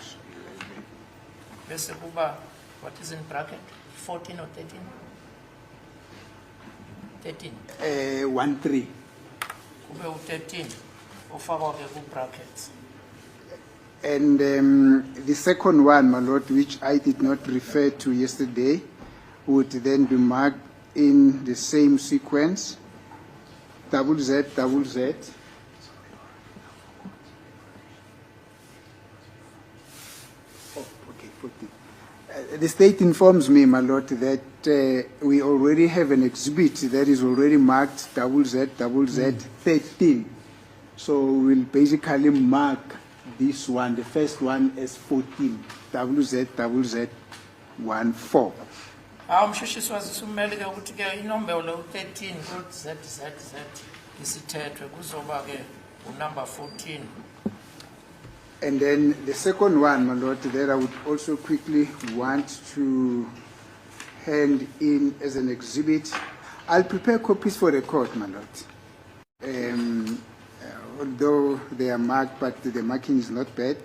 Speaker 3: Bese kuba what is in bracket 14 or 13? 13.
Speaker 4: 1-3.
Speaker 3: Kube u13 ofakwa ke ku brackets.
Speaker 4: And the second one, my lord, which I did not refer to yesterday, would then be marked in the same sequence, WZ. Oh, okay, 14. The state informs me, my lord, that we already have an exhibit that is already marked WZ 13. So we'll basically mark this one, the first one, as 14, WZ 14.
Speaker 3: Umshushiswa zisumele ke ukuthi ke inombolo u13 ku ZZZ isithethwe kuzoba ke unumber 14.
Speaker 4: And then the second one, my lord, that I would also quickly want to hand in as an exhibit. I'll prepare copies for the court, my lord. Although they are marked, but the marking is not bad.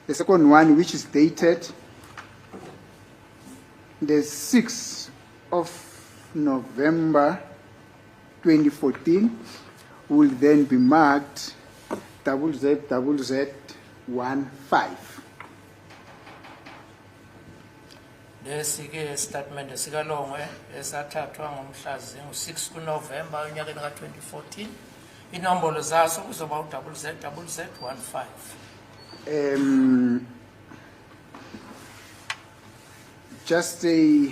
Speaker 4: The second one, which is dated the 6th of November 2014, will then be marked WZ 15.
Speaker 3: Lesi ke statement esikalongwe esathathwa ngomhla zingu-6 kuNovember onyakeni ka-2014. Inombolo zaso kuzoba u-WZ 15.
Speaker 4: Just to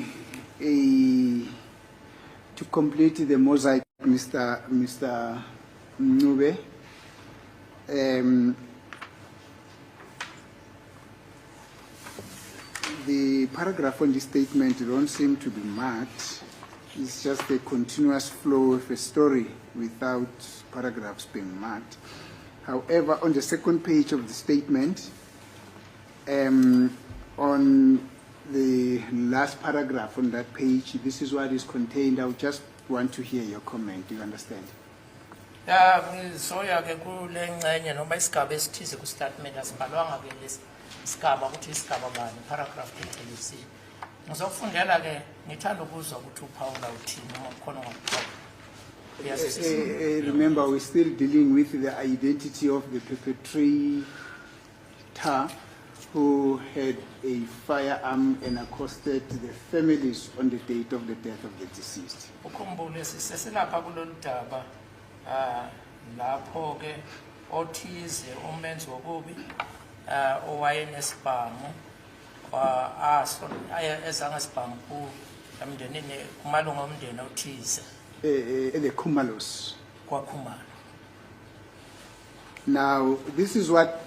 Speaker 4: complete the mosaic, Mr. Mnube, the paragraph on the statement don't seem to be marked. It's just a continuous flow of a story without paragraphs being marked. However, on the second page of the statement, on the last paragraph on that page, this is what is contained. I would just want to hear your comment. Do you understand?
Speaker 3: Ngizoya ke kule ngcenye noma isigaba esithize ku statement asibhalwanga ke lesi sigaba ukuthi isigaba bani paragraph details. Ngizofundela ke ngithanda ukuzwa ukuthi uPaula uthini uma kukhona ngokuphawula. Yes.
Speaker 4: Remember, we're still dealing with the identity of the perpetrator who had a firearm and accosted the families on the date of the death of the deceased.
Speaker 3: Ukhumbule siseselapha kulolu daba lapho ke othize umenzi wokubi owayenesibhamu aso ezangesibhamu ku emndenini kumalunga omndeni othize
Speaker 4: The Kumalos.
Speaker 3: kwaKhumalo.
Speaker 4: Now, this is what,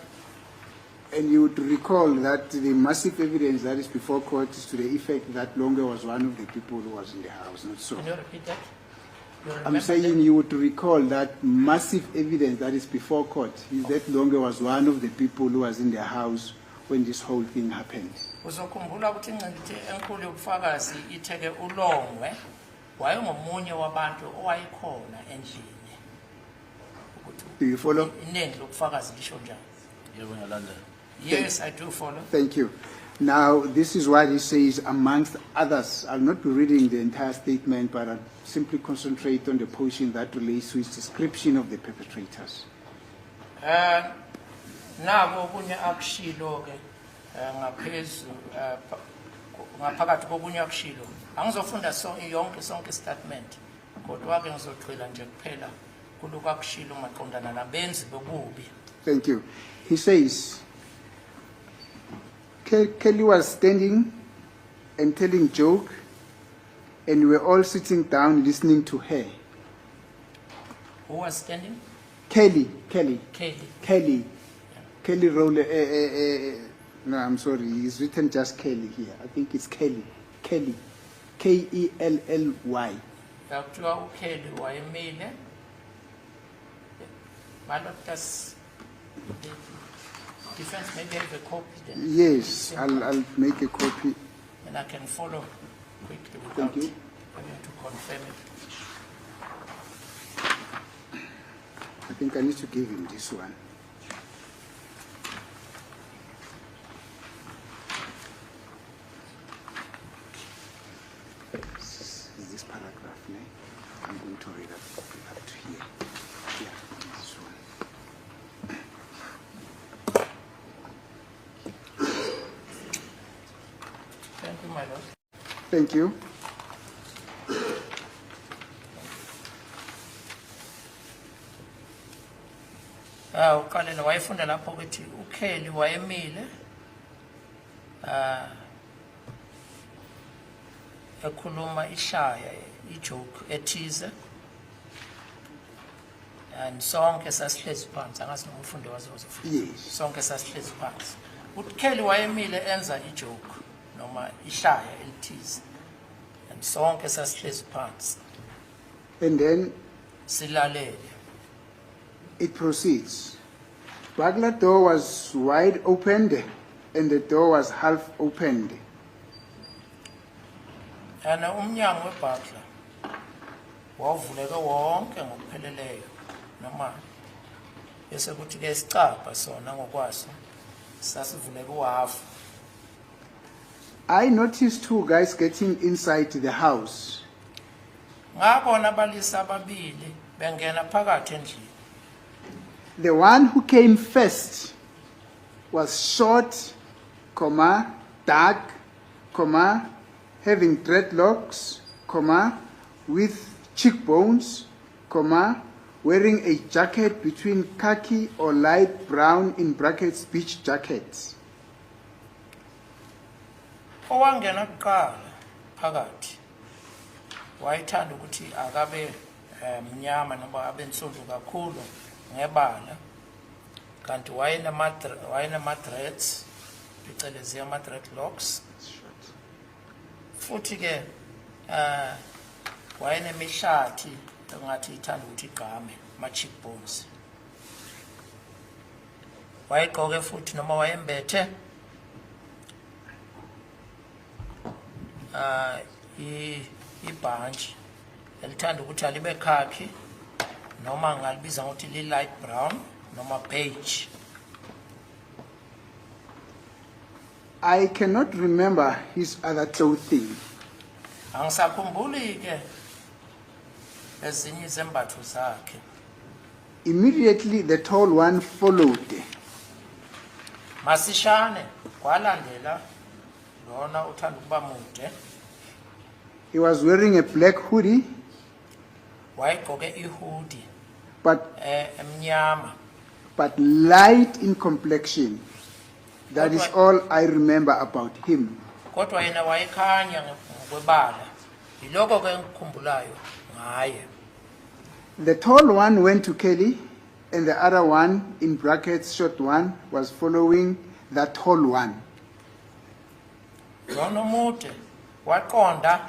Speaker 4: and you would recall that the massive evidence that is before court is to the effect that Longe was one of the people who was in the house, not so.
Speaker 3: Can you repeat that? You
Speaker 4: I'm
Speaker 3: remember
Speaker 4: saying
Speaker 3: that?
Speaker 4: you would recall that massive evidence that is before court is that Longe was one of the people who was in the house when this whole thing happened.
Speaker 3: Uzokhumbula ukuthi ingcilithi enkulu yobufakazi itheke uLongwe wayengomunye wabantu owayekhona endlini.
Speaker 4: Do you follow?
Speaker 3: Iningi lobufakazi lisho njalo. Yes, I do follow.
Speaker 4: Thank you. Now, this is what he says, amongst others. I'll not be reading the entire statement, but I'll simply concentrate on the portion that relates to his description of the perpetrators.
Speaker 3: Nabo okunye akushilo ke ngaphezu ngaphakathi kokunye akushilo. Angizofunda sonke statement. Kodwa ke ngizogcila nje kuphela kuloko akushilo maqondana nabenzi bobubi.
Speaker 4: Thank you. He says, Kelly was standing and telling joke, and we were all sitting down listening to her.
Speaker 3: Who was standing?
Speaker 4: Kelly.
Speaker 3: Kelly.
Speaker 4: Kelly Rowley. No, I'm sorry. It's written just Kelly here. I think it's Kelly. Kelly. K-E-L-L-Y.
Speaker 3: Kuthiwa uKelly wayemile. Malotas defense maybe have a copy then.
Speaker 4: Yes, I'll make a copy.
Speaker 3: And I can follow quickly
Speaker 4: Thank
Speaker 3: without
Speaker 4: you.
Speaker 3: having to confirm it.
Speaker 4: I think I need to give him this one. Is this paragraph, ne? I'm going to read up to here. Yeah, this one.
Speaker 3: Thank you, my lord.
Speaker 4: Thank you.
Speaker 3: Uqalela wayefunda lapho ukuthi uKelly wayemile ekhuluma ishaya ijoke ethize and sonke sasihlezi phansi angazi noma umfundi wazofunda
Speaker 4: Yes.
Speaker 3: sonke sasihlezi phansi uKelly wayemile enza ijoke noma ishaya elithize and sonke sasihlezi phansi
Speaker 4: And then
Speaker 3: silalele.
Speaker 4: it proceeds. Burglar door was wide opened and the door was half opened.
Speaker 3: And umnyango webhakla wavuleke wonke ngokupheleleyo noma bese kuthi ke isicapha sona ngokwaso sasivuleke uhafu.
Speaker 4: I noticed two guys getting inside the house.
Speaker 3: Ngabona abalisa ababili bengena phakathi endlini.
Speaker 4: The one who came first was short, dark, having dreadlocks, with cheekbones, wearing a jacket between khaki or light brown in brackets beach jackets.
Speaker 3: Owangena kuqala phakathi wayethanda ukuthi akabe mnyama noma abe nsonto kakhulu ngebala kanti wayena dreads phecelezi ama dreadlocks futhi ke wayenemihlathi engathi ithanda ukuthi igqame ama-cheekbones. Wayegqoke futhi noma wayembethe ibhantshi elithanda ukuthi alibe khakhi noma ngalibiza ngokuthi li-light brown noma beige.
Speaker 4: I cannot remember his other clothing.
Speaker 3: Angisakhumbuli ke ezinye izembatho zakhe.
Speaker 4: Immediately the tall one followed.
Speaker 3: Masishane kwalandela lona uthanda ukuba mude.
Speaker 4: He was wearing a black hoodie,
Speaker 3: Wayegqoke ihoodie
Speaker 4: but
Speaker 3: emnyama.
Speaker 4: light in complexion. That is
Speaker 3: Kodwa-
Speaker 4: all I remember about him.
Speaker 3: Kodwa yena wayekhanya ngokwebala. Yiloko ke ngikhumbulayo ngaye.
Speaker 4: The tall one went to Kelly, and the other one, in brackets, short one, was following that tall one.
Speaker 3: Lona omude waqonda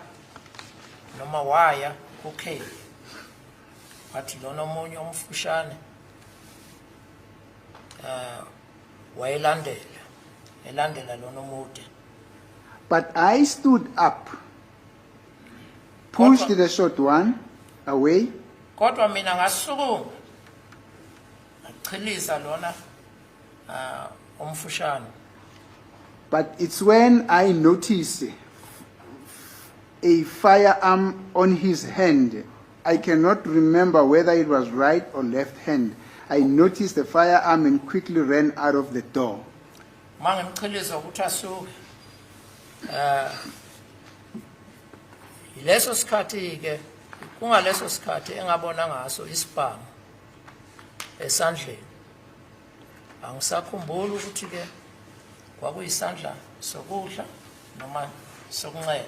Speaker 3: noma waya kuKelly. Wathi lona omunye omfushane wayelandela. Elandela lona omude.
Speaker 4: But I stood up, pushed
Speaker 3: Kodwa-
Speaker 4: the short one away,
Speaker 3: Kodwa mina ngasukuma. Ngachilisa lona omfushane.
Speaker 4: but it's when I noticed a firearm on his hand. I cannot remember whether it was right or left hand. I noticed the firearm and quickly ran out of the door.
Speaker 3: Mangimchiliza ukuthi asuke. Yileso sikhathi ke kungaleso sikhathi engabona ngaso isibhamu esandleni. Angisakhumbuli ukuthi ke kwakuyisandla sokudla noma sokunxele.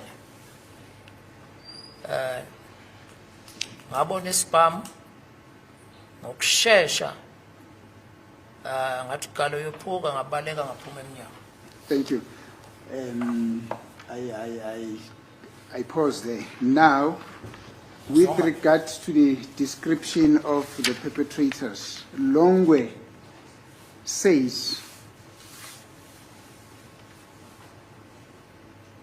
Speaker 3: Ngabona isibhamu ngokusheshsha ngathi galo yophuka ngabaleka ngaphuma eminyango.
Speaker 4: Thank you. I pause there. Now, with regard to the description of the perpetrators, Longwe says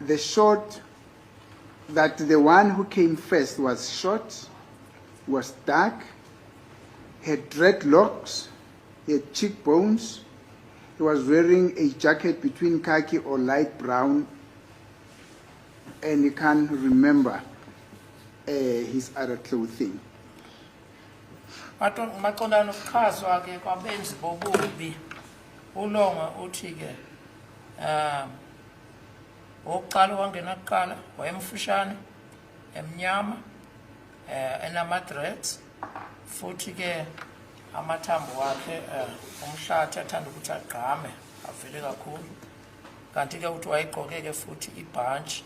Speaker 4: that the one who came first was short, was dark, had dreadlocks, had cheekbones. He was wearing a jacket between khaki or light brown, and he can't remember his other clothing.
Speaker 3: Maqondana nokuchazwa ke kwabenzi bobubi uLonga uthi ke oqala wangena kuqala wayemfushane emnyama enama-dreads futhi ke amathambo wakhe umhlathi athanda ukuthi agqame avele kakhulu kanti ke uthi wayegqoke ke futhi ibhantshi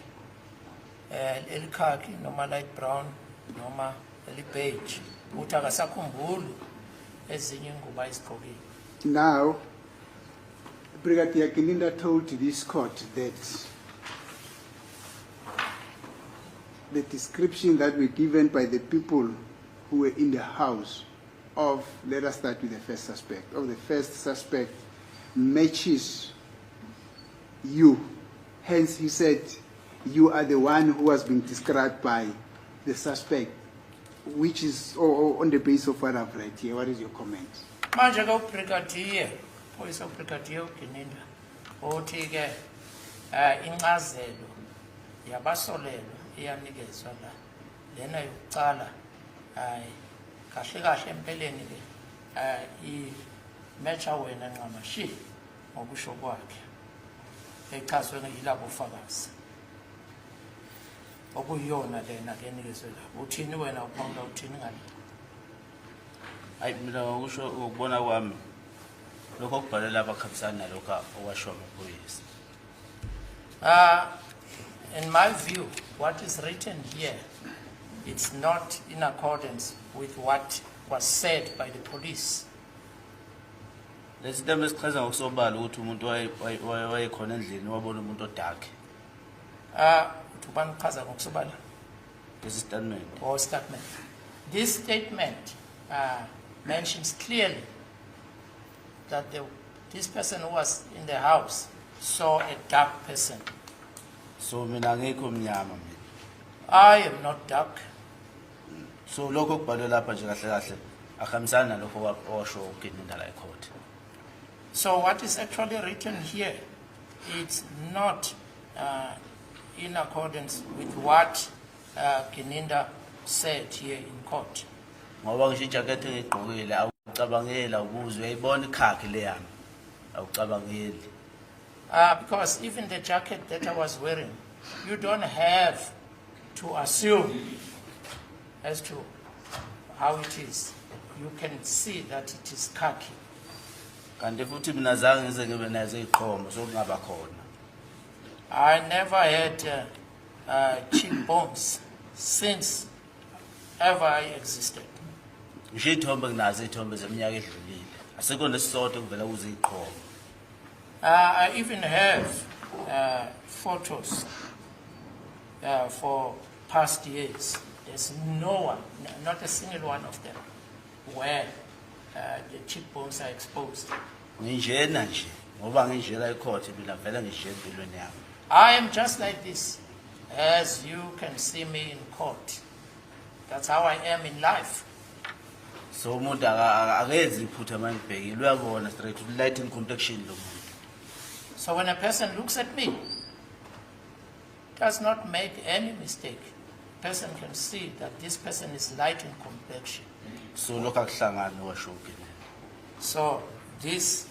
Speaker 3: elikhakhi noma light brown noma elibeige uthi akasakhumbuli ezinye ingubo ayizigqokile.
Speaker 4: Now, Brigadier Gilinda told this court that the description that were given by the people who were in the house of, let us start with the first suspect, of the first suspect matches you. Hence, he said, you are the one who has been described by the suspect, which is on the basis of what I've read here. What is your comment?
Speaker 3: Manje ke ubrigadier police ubrigadier uGininda uthi ke incazelo yabasolelo iyanikezwa la lena yokucala kahle kahle empeleni ke imecha wena nqama shi ngokusho kwakhe echazwe yilabo ufakazi okuyiyona lena ke nikezwe la uthini wena uphawula uthini ngani.
Speaker 5: Hayi mina ngokusho ukubona kwami lokho okubhalela abakhambisana nalokho okwashiwo amaphoyisa.
Speaker 3: In my view, what is written here, it's not in accordance with what was said by the police.
Speaker 5: Lesitembe esichaza ngokusobala ukuthi umuntu wayekhona endlini wabona umuntu odark.
Speaker 3: Ubani uchaza ngokusobala?
Speaker 5: This is statement.
Speaker 3: or statement. This statement mentions clearly that this person who was in the house saw a dark person.
Speaker 5: So mina ngekho mnyama mina.
Speaker 3: I am not dark.
Speaker 5: So lokho kubhalwe lapha nje kahle kahle ahambisana nalokho owasho uGininda la ecourt.
Speaker 3: So what is actually written here, it's not in accordance with what Gininda said here in court.
Speaker 5: Ngoba ngisho ijacket engigqokile awucabangela ubuzwe uyayibona ikhakhi le yami. Awucabangeli.
Speaker 3: Because even the jacket that I was wearing, you don't have to assume as to how it is. You can see that it is khaki.
Speaker 5: Kanti futhi mina zange ngize ngibe nazo iziqhomo sokungaba khona.
Speaker 3: I never had cheekbones since ever I existed.
Speaker 5: Ngisho ithombe nginazo ithombe zeminyaka edlulile. Asekho nesisodwa kuvela kuze iziqhomo.
Speaker 3: I even have photos for past years. There's no one, not a single one of them, where the cheekbones are exposed.
Speaker 5: Nginjena nje ngoba nginjela ecourt mina vele ngishiye empilweni yami.
Speaker 3: I am just like this, as you can see me in court. That's how I am in life.
Speaker 5: So umuntu akenzi iphutha mangibhekile uyabona straight light in complexion lo muntu.
Speaker 3: So when a person looks at me, does not make any mistake. Person can see that this person is light in complexion.
Speaker 5: So lokho akuhlangani washo uGininda.
Speaker 3: So this,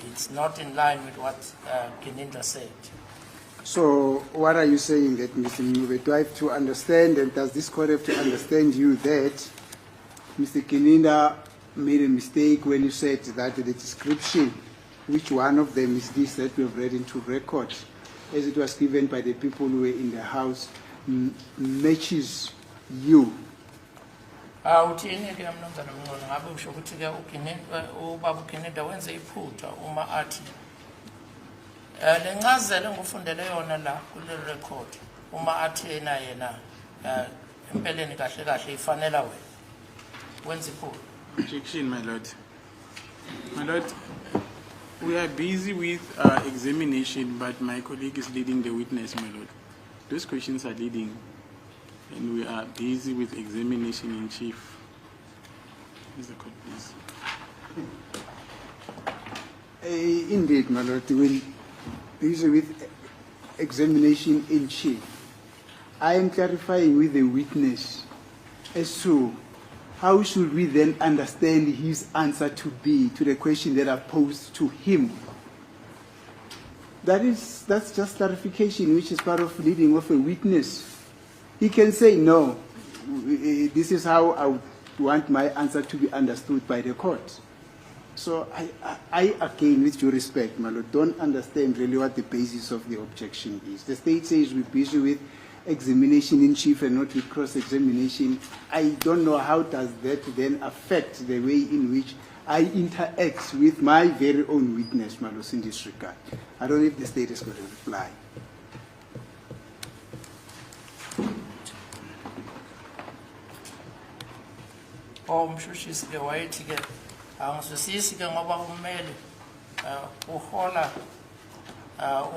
Speaker 3: it's not in line with what Gininda said.
Speaker 4: So what are you saying that, Mr. Mube? Do I have to understand, and does this court have to understand you that Mr. Gininda made a mistake when you said that the description, which one of them is this that we have read into record, as it was given by the people who were in the house, matches you?
Speaker 3: Uthini ke mnumzana Mngcono ngabe usho ukuthi ke ubaba uGininda wenze iphutha uma athi lencazelo ngifundele yona la kule record uma athi yena empeleni kahle kahle ifanela wena wenze iphutha.
Speaker 1: Objection, my lord. My lord, we are busy with examination, but my colleague is leading the witness, my lord. Those questions are leading, and we are busy with examination in chief. Mr. Court, please.
Speaker 4: Indeed, my lord, we will be busy with examination in chief. I am clarifying with the witness as to how should we then understand his answer to be to the question that I posed to him. That's just clarification, which is part of leading of a witness. He can say, no, this is how I would want my answer to be understood by the court. So I again, with due respect, my lord, don't understand really what the basis of the objection is. The state says we're busy with examination in chief and not with cross-examination. I don't know how does that then affect the way in which I interact with my very own witness, my lord, in this regard. I don't know if the state is going to reply.
Speaker 3: Mshushisi ke wayithi ke angizwisisi ke ngoba ummeli uhola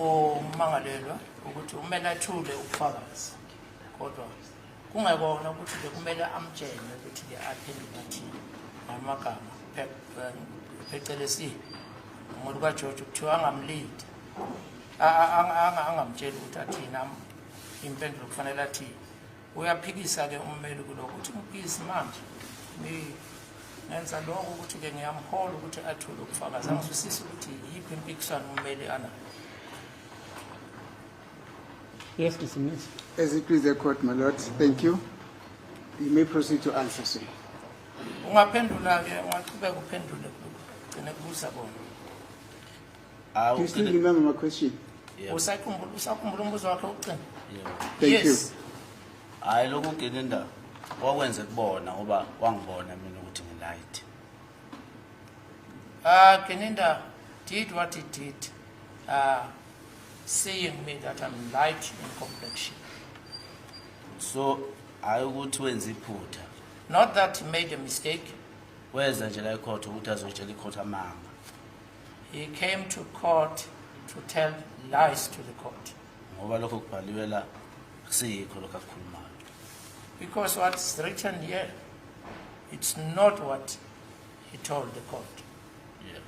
Speaker 3: umangalelwa ukuthi umele athule ubufakazi kodwa kungekona ukuthi ke kumele amtshele ukuthi ke aphendule athini ngamagama phecelezi umuntu kaJoji kuthiwa angamlead angamtsheli ukuthi athini impendulo kufanele athini uyaphikisa ke ummeli kuloko ukuthi ngiphizi manje ngenza lokho ukuthi ke ngiyamhola ukuthi athule ubufakazi angizwisisi ukuthi yiphi impikiswano ummeli anayo.
Speaker 2: Yes, Mr. Minister.
Speaker 4: As it please the court, my lord, thank you. You may proceed to answer, sir.
Speaker 3: Ungaphendula ke ungaqhubeka uphendule gcine kubuza bona.
Speaker 4: Do you still remember my question?
Speaker 3: Usakhumbula umbuzo wakhe ugcina?
Speaker 4: Thank you.
Speaker 5: Hayi lokho uGininda wakwenze kubona ngoba wangibona mina ukuthi ngilight.
Speaker 3: Gininda did what he did, seeing me that I'm light in complexion.
Speaker 5: So hayi ukuthi wenza iphutha.
Speaker 3: Not that he made a mistake.
Speaker 5: Weza nje la ecourt ukuthi azotshela icourt amanga.
Speaker 3: He came to court to tell lies to the court.
Speaker 5: Ngoba lokho kubhaliwe la kusikho lokho akukhulumayo.
Speaker 3: Because what's written here, it's not what he told the court.
Speaker 5: Yeah.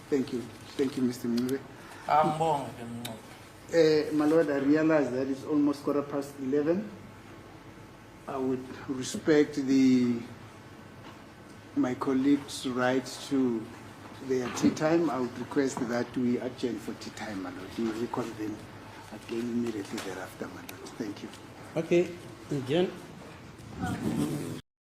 Speaker 4: Thank you, Mr. Mncube.
Speaker 3: Angibonge ke Mncube.
Speaker 4: My Lord, I realize that it's almost 11:15. I would respect my colleagues' right to their tea time. I would request that we adjourn for tea time, my Lord. We reconvene again immediately thereafter, my Lord. Thank you.
Speaker 2: Okay, again.